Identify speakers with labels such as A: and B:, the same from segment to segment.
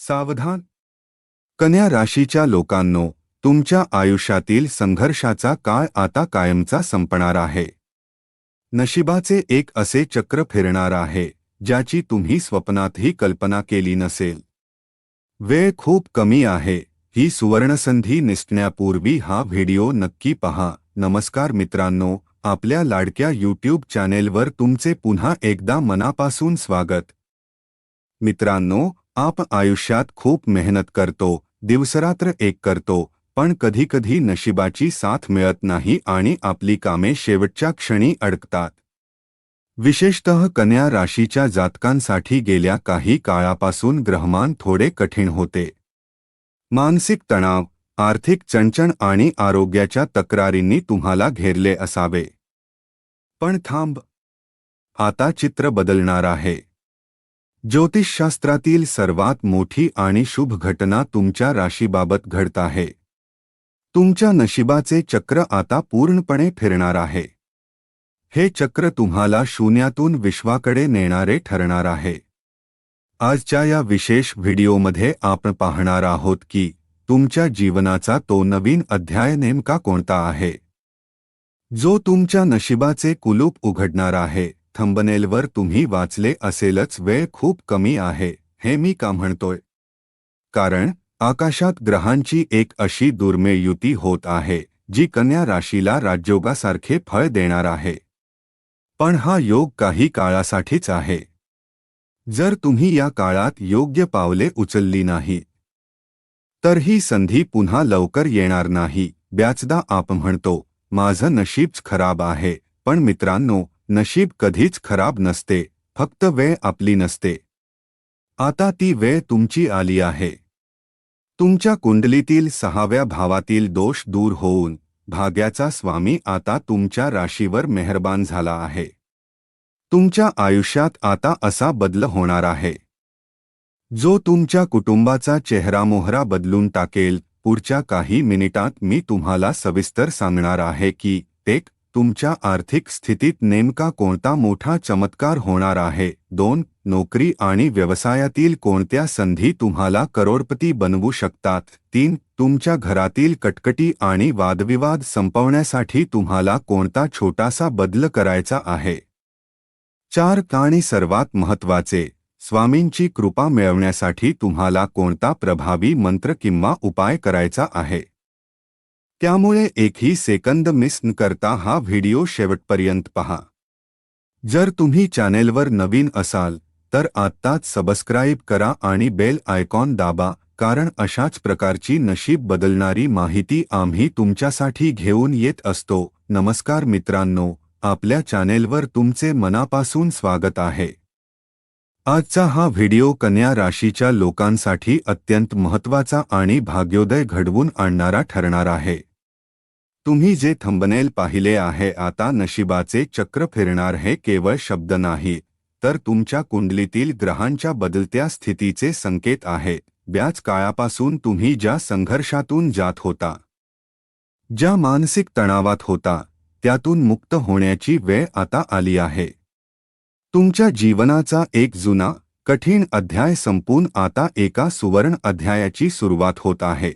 A: सावधान. कन्या राशीच्या लोकांनो, तुमच्या आयुष्यातील संघर्षाचा काळ आता कायमचा संपणार आहे. नशिबाचे एक असे चक्र फिरणार आहे ज्याची तुम्ही स्वप्नातही कल्पना केली नसेल. वेळ खूप कमी आहे. ही सुवर्णसंधी निसटण्यापूर्वी हा व्हिडिओ नक्की पहा. नमस्कार मित्रांनो, आपल्या लाडक्या यूट्यूब चॅनेलवर तुमचे पुन्हा एकदा मनापासून स्वागत. मित्रांनो, आपण आयुष्यात खूप मेहनत करतो, दिवसरात्र एक करतो, पण कधी-कधी नशिबाची साथ मिळत नाही आणि आपली कामे शेवटच्या क्षणी अडकतात. विशेषतः कन्या राशीच्या जातकांसाठी गेल्या काही काळापासून ग्रहमान थोडे कठीण होते. मानसिक तणाव, आर्थिक चणचण आणि आरोग्याच्या तक्रारींनी तुम्हाला घेरले असावे. पण थांब, आता चित्र बदलणार आहे. ज्योतिषशास्त्रातील सर्वात मोठी आणि शुभ घटना तुमच्या राशीबाबत घडत आहे. तुमच्या नशिबाचे चक्र आता पूर्णपणे फिरणार आहे. हे चक्र तुम्हाला शून्यातून विश्वाकडे नेणारे ठरणार आहे. आजच्या या विशेष व्हिडिओमध्ये आपण पाहणार आहोत की तुमच्या जीवनाचा तो नवीन अध्याय नेमका कोणता आहे, जो तुमच्या नशिबाचे कुलूप उघडणार आहे. थंबनेलवर तुम्ही वाचले असेलच, वेळ खूप कमी आहे. हे मी का म्हणतोय? कारण आकाशात ग्रहांची एक अशी दुर्मिळ युती होत आहे जी कन्या राशीला राजयोगासारखे फळ देणार आहे. पण हा योग काही काळासाठीच आहे. जर तुम्ही या काळात योग्य पावले उचलली नाही, तर ही संधी पुन्हा लवकर येणार नाही. बऱ्याचदा आपण म्हणतो, माझं नशीबच खराब आहे. पण मित्रांनो, नशीब कधीच खराब नसते, फक्त वेळ आपली नसते. आता ती वेळ तुमची आली आहे. तुमच्या कुंडलीतील 6व्या भावातील दोष दूर होऊन भाग्याचा स्वामी आता तुमच्या राशीवर मेहरबान झाला आहे. तुमच्या आयुष्यात आता असा बदल होणार आहे जो तुमच्या कुटुंबाचा चेहरामोहरा बदलून टाकेल. पुढच्या काही मिनिटांत मी तुम्हाला सविस्तर सांगणार आहे की तुमच्या आर्थिक स्थितीत नेमका कोणता मोठा चमत्कार होणार आहे. 2. नोकरी आणि व्यवसायातील कोणत्या संधी तुम्हाला करोडपती बनवू शकतात. 3. तुमच्या घरातील कटकटी आणि वादविवाद संपवण्यासाठी तुम्हाला कोणता छोटासा बदल करायचा आहे. 4. आणि सर्वात महत्त्वाचे, स्वामींची कृपा मिळवण्यासाठी तुम्हाला कोणता प्रभावी मंत्र किंवा उपाय करायचा आहे. त्यामुळे एकही सेकंद मिस न करता हा व्हिडिओ शेवटपर्यंत पहा. जर तुम्ही चॅनेलवर नवीन असाल तर आत्ताच सबस्क्राईब करा आणि बेल आयकॉन दाबा, कारण अशाच प्रकारची नशीब बदलणारी माहिती आम्ही तुमच्यासाठी घेऊन येत असतो. नमस्कार मित्रांनो, आपल्या चॅनेलवर तुमचे मनापासून स्वागत आहे. आजचा हा व्हिडिओ कन्या राशीच्या लोकांसाठी अत्यंत महत्त्वाचा आणि भाग्योदय घडवून आणणारा ठरणार आहे. तुम्ही जे थंबनेल पाहिले आहे, आता नशिबाचे चक्र फिरणार, हे केवळ शब्द नाही, तर तुमच्या कुंडलीतील ग्रहांच्या बदलत्या स्थितीचे संकेत आहेत. बऱ्याच काळापासून तुम्ही ज्या संघर्षातून जात होता, ज्या मानसिक तणावात होता, त्यातून मुक्त होण्याची वेळ आता आली आहे. तुमच्या जीवनाचा एक जुना, कठीण अध्याय संपून आता एका सुवर्ण अध्यायाची सुरुवात होत आहे.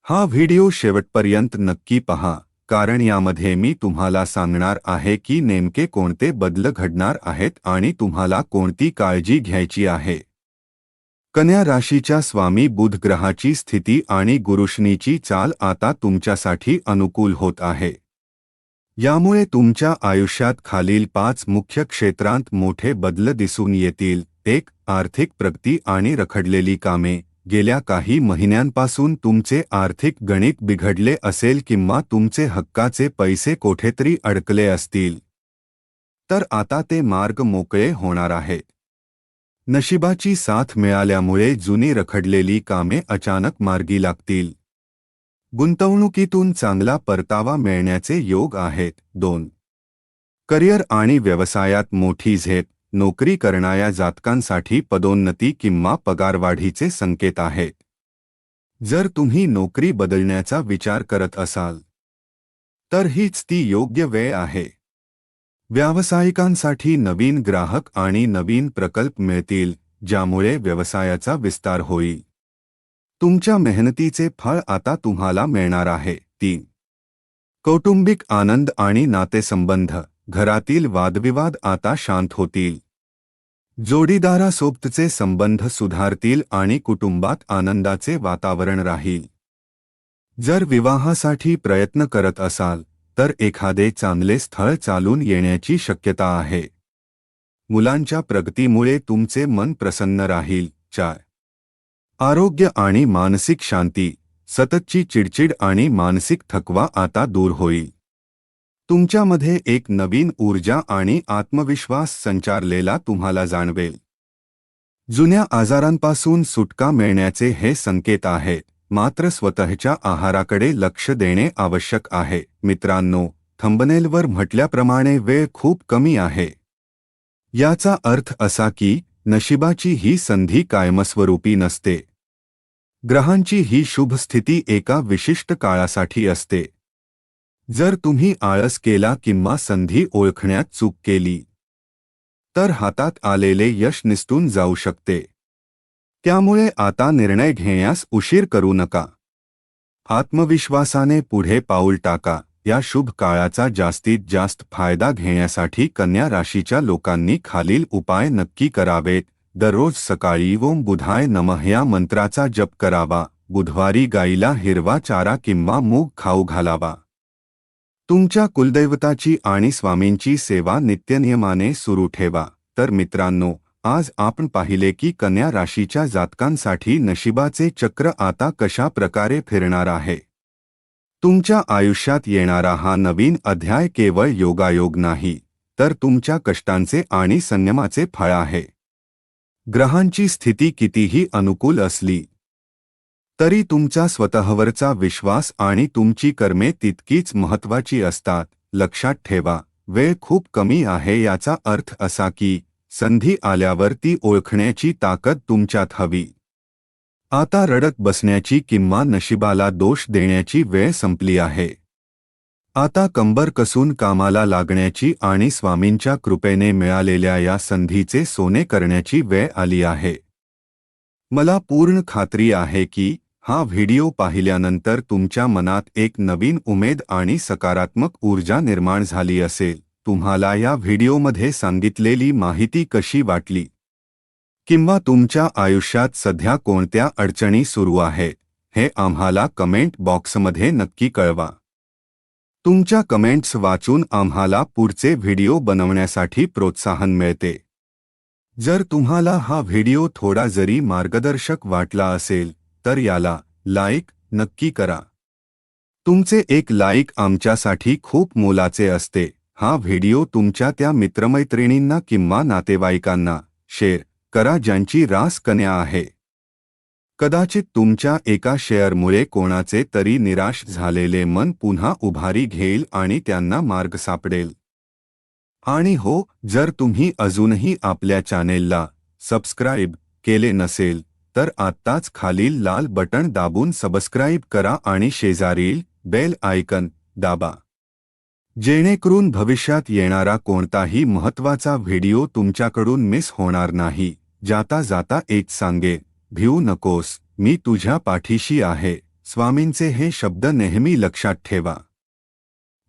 A: हा व्हिडिओ शेवटपर्यंत नक्की पहा, कारण यामध्ये मी तुम्हाला सांगणार आहे की नेमके कोणते बदल घडणार आहेत आणि तुम्हाला कोणती काळजी घ्यायची आहे. कन्या राशीच्या स्वामी बुध ग्रहाची स्थिती आणि गुरुशनीची चाल आता तुमच्यासाठी अनुकूल होत आहे. यामुळे तुमच्या आयुष्यात खालील 5 मुख्य क्षेत्रांत मोठे बदल दिसून येतील. 1. आर्थिक प्रगती आणि रखडलेली कामे. गेल्या काही महिन्यांपासून तुमचे आर्थिक गणित बिघडले असेल किंवा तुमचे हक्काचे पैसे कोठेतरी अडकले असतील, तर आता ते मार्ग मोकळे होणार आहेत. नशिबाची साथ मिळाल्यामुळे जुनी रखडलेली कामे अचानक मार्गी लागतील. गुंतवणुकीतून चांगला परतावा मिळण्याचे योग आहेत. 2. करिअर आणि व्यवसायात मोठी झेप. नोकरी करणाऱ्या जातकांसाठी पदोन्नती किंवा पगारवाढीचे संकेत आहेत. जर तुम्ही नोकरी बदलण्याचा विचार करत असाल, तर हीच ती योग्य वेळ आहे. व्यावसायिकांसाठी नवीन ग्राहक आणि नवीन प्रकल्प मिळतील. ज्यामुळे व्यवसायाचा विस्तार होईल. तुमच्या मेहनतीचे फळ आता तुम्हाला मिळणार आहे. 3. कौटुंबिक आनंद आणि नातेसंबंध. घरातील वादविवाद आता शांत होतील. जोडीदारासोबतचे संबंध सुधारतील आणि कुटुंबात आनंदाचे वातावरण राहील. जर विवाहासाठी प्रयत्न करत असाल तर एखादे चांगले स्थळ चालून येण्याची शक्यता आहे. मुलांच्या प्रगतीमुळे तुमचे मन प्रसन्न राहील. 4. आरोग्य आणि मानसिक शांती. सततची चिडचिड आणि मानसिक थकवा आता दूर होईल. तुमच्यामध्ये एक नवीन ऊर्जा आणि आत्मविश्वास संचारलेला तुम्हाला जाणवेल. जुन्या आजारांपासून सुटका मिळण्याचे हे संकेत आहेत. मात्र स्वतःच्या आहाराकडे लक्ष देणे आवश्यक आहे. मित्रांनो, थंबनेलवर म्हटल्याप्रमाणे वेळ खूप कमी आहे. याचा अर्थ असा की नशिबाची ही संधी कायमस्वरूपी नसते. ग्रहांची ही शुभ स्थिती एका विशिष्ट काळासाठी असते. जर तुम्ही आळस केला किंवा संधी ओळखण्यात चूक केली तर हातात आलेले यश निसटून जाऊ शकते. त्यामुळे आता निर्णय घेण्यास उशीर करू नका. आत्मविश्वासाने पुढे पाऊल टाका. या शुभ काळाचा जास्तीत जास्त फायदा घेण्यासाठी कन्या राशीच्या लोकांनी खालील उपाय नक्की करावेत. दररोज सकाळी ओम बुधाय नमः या मंत्राचा जप करावा. बुधवारी गाईला हिरवा चारा किंवा मूग खाऊ घालावा. तुमच्या कुलदैवताची आणि स्वामींची सेवा नित्यनियमाने सुरू ठेवा. तर मित्रांनो, आज आपण पाहिले की कन्या राशीच्या जातकांसाठी नशिबाचे चक्र आता कशा प्रकारे फिरणार आहे. तुमच्या आयुष्यात येणारा हा नवीन अध्याय केवळ योगायोग नाही, तर तुमच्या कष्टांचे आणि संयमाचे फळ आहे. ग्रहांची स्थिती कितीही अनुकूल असली तरी तुमचा स्वतःवरचा विश्वास आणि तुमची कर्मे तितकीच महत्त्वाची असतात. लक्षात ठेवा, वेळ खूप कमी आहे याचा अर्थ असा की संधी आल्यावर ती ओळखण्याची ताकद तुमच्यात हवी. आता रडत बसण्याची किंवा नशिबाला दोष देण्याची वेळ संपली आहे. आता कंबर कसून कामाला लागण्याची आणि स्वामींच्या कृपेने मिळालेल्या या संधीचे सोने करण्याची वेळ आली आहे. मला पूर्ण खात्री आहे की हा व्हिडिओ पाहिल्यानंतर तुमच्या मनात एक नवीन उमेद आणि सकारात्मक ऊर्जा निर्माण झाली असेल. तुम्हाला या व्हिडिओमध्ये सांगितलेली माहिती कशी वाटली? किंवा तुमच्या आयुष्यात सध्या कोणत्या अडचणी सुरू आहेत हे आम्हाला कमेंट बॉक्समध्ये नक्की कळवा. तुमच्या कमेंट्स वाचून आम्हाला पुढचे व्हिडिओ बनवण्यासाठी प्रोत्साहन मिळते. जर तुम्हाला हा व्हिडिओ थोडा जरी मार्गदर्शक वाटला असेल तर याला लाईक नक्की करा. तुमचे एक लाईक आमच्यासाठी खूप मोलाचे असते. हा व्हिडिओ तुमच्या त्या मित्रमैत्रिणींना किंवा नातेवाईकांना शेअर करा ज्यांची रास कन्या आहे. कदाचित तुमच्या एका शेअरमुळे कोणाचे तरी निराश झालेले मन पुन्हा उभारी घेईल आणि त्यांना मार्ग सापडेल. आणि हो, जर तुम्ही अजूनही आपल्या चॅनेलला सबस्क्राईब केले नसेल तर आत्ताच खालील लाल बटण दाबून सबस्क्राईब करा आणि शेजारील बेल आयकन दाबा, जेणेकरून भविष्यात येणारा कोणताही महत्त्वाचा व्हिडिओ तुमच्याकडून मिस होणार नाही. जाता जाता एक सांगे, भिवू नकोस, मी तुझ्या पाठीशी आहे. स्वामींचे हे शब्द नेहमी लक्षात ठेवा.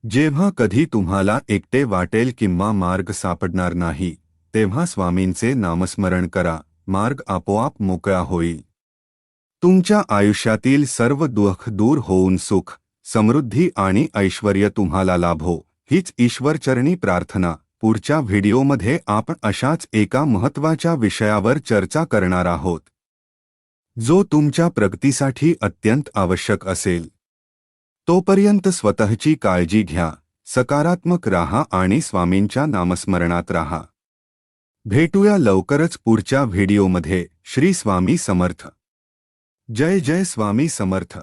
A: जेव्हा कधी तुम्हाला एकटे वाटेल किंवा मार्ग सापडणार नाही, तेव्हा स्वामींचे नामस्मरण करा. मार्ग आपोआप मोकळा होईल. तुमच्या आयुष्यातील सर्व दुःख दूर होऊन सुख, समृद्धी आणि ऐश्वर्य तुम्हाला लाभो, हीच ईश्वरचरणी प्रार्थना. पुढच्या व्हिडिओमध्ये आपण अशाच एका महत्त्वाच्या विषयावर चर्चा करणार आहोत, जो तुमच्या प्रगतीसाठी अत्यंत आवश्यक असेल. तोपर्यंत स्वतःची काळजी घ्या, सकारात्मक राहा आणि स्वामींच्या नामस्मरणात राहा. भेटूया लवकरच पुढच्या व्हिडिओमध्ये. श्री स्वामी समर्थ. जय जय स्वामी समर्थ.